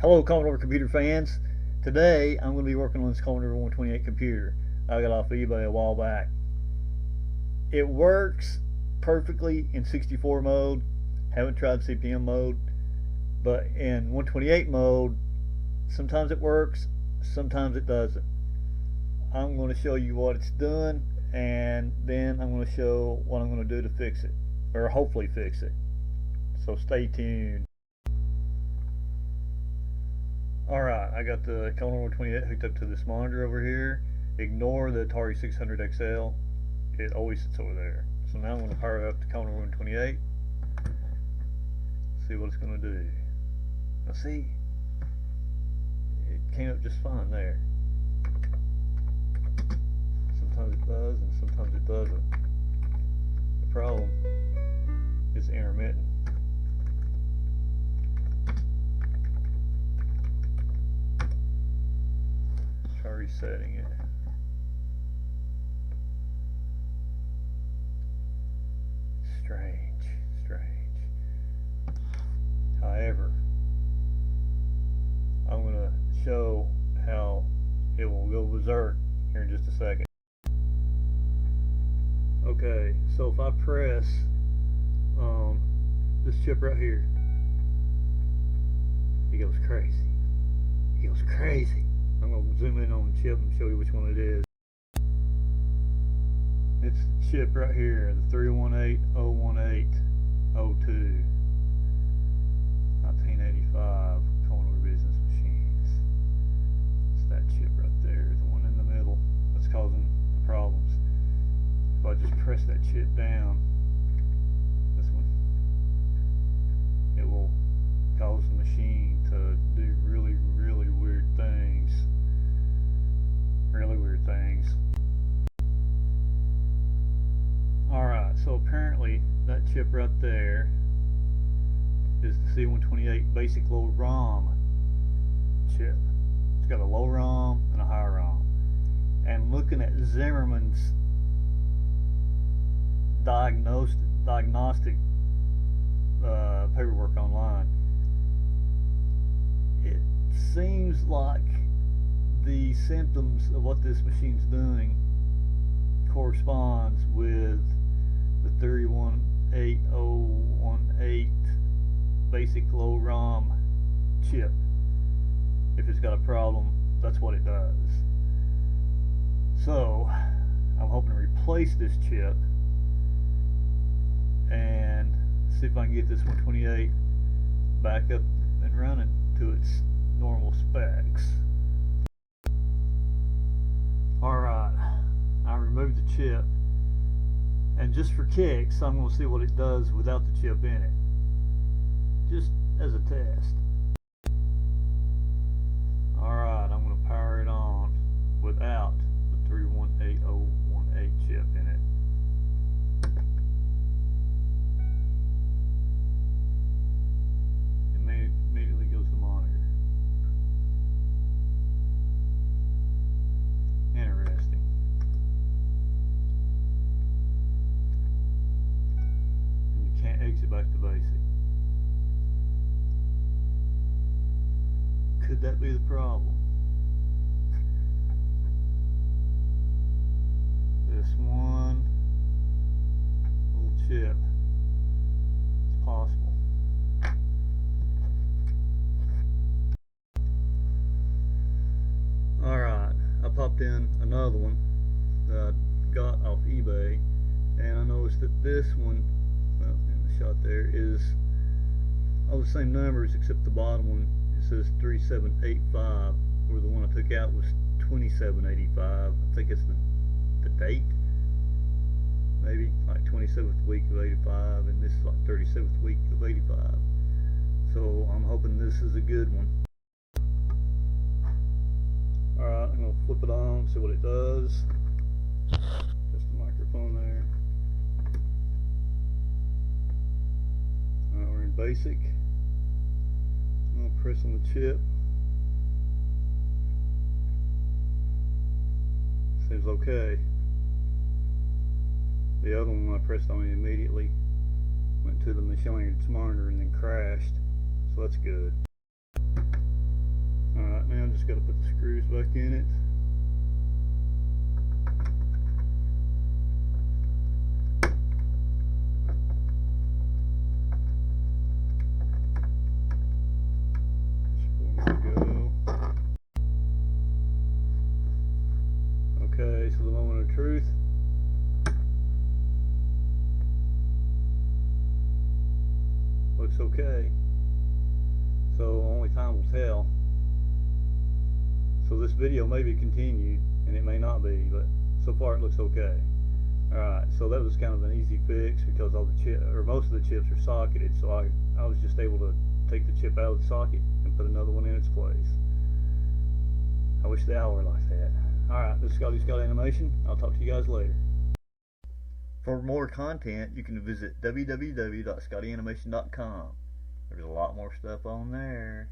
Hello Commodore computer fans. Today I'm going to be working on this Commodore 128 computer I got off eBay a while back. It works perfectly in 64 mode. Haven't tried CPM mode, but in 128 mode sometimes it works, sometimes it doesn't. I'm going to show you what it's doing, and then I'm going to show what I'm going to do to fix it, or hopefully fix it. So stay tuned. Alright, I got the Commodore 128 hooked up to this monitor over here. Ignore the Atari 600 XL. It always sits over there. So now I'm going to power up the Commodore 128. See what it's going to do. Now see, it came up just fine there. Sometimes it does and sometimes it doesn't. The problem is intermittent. Try resetting it. Strange. However, I'm going to show how it will go berserk here in just a second. Okay, so if I press on this chip right here, it goes crazy. I'm going to zoom in on the chip and show you which one it is. It's the chip right here, the 31801802 1985 Commodore Business Machines. It's that chip right there, the one in the middle that's causing the problems. If I just press that chip down, this one, it will cause the machine to do really weird things. Alright, so apparently that chip right there is the C128 basic low ROM chip. It's got a low ROM and a high ROM. And looking at Zimmerman's diagnostic paperwork online, it seems like the symptoms of what this machine's doing corresponds with the 318018 basic low ROM chip. If it's got a problem, that's what it does. So I'm hoping to replace this chip and see if I can get this 128 back up and running to its normal specs. Alright, I removed the chip, and just for kicks I'm going to see what it does without the chip in it, just as a test. Alright, I'm going to power it on without the 318018 chip in it. Immediately goes to monitor. Interesting. And you can't exit back to basic. Could that be the problem? This one little chip. It's possible. Alright, I popped in another one that I got off eBay, and I noticed that this one, well, in the shot there, is all the same numbers except the bottom one, it says 3785, where the one I took out was 2785. I think it's the date, maybe like 27th week of 85, and this is like 37th week of 85. So I'm hoping this is a good one. Alright, I'm going to flip it on, see what it does. Just the microphone there. Alright, we're in basic. I'm going to press on the chip. Seems okay. The other one, when I pressed on it immediately, went to the machine's monitor and then crashed. So that's good. just got to put the screws back in it. Okay, so the moment of truth. Looks okay. So only time will tell. So this video may be continued, and it may not be, but so far it looks okay. Alright, so that was kind of an easy fix because all the chip, or most of the chips are socketed, so I was just able to take the chip out of the socket and put another one in its place. I wish the hour like that. Alright, this is Scotty Scott Animation. I'll talk to you guys later. For more content, you can visit www.scottyaniimation.com. There's a lot more stuff on there.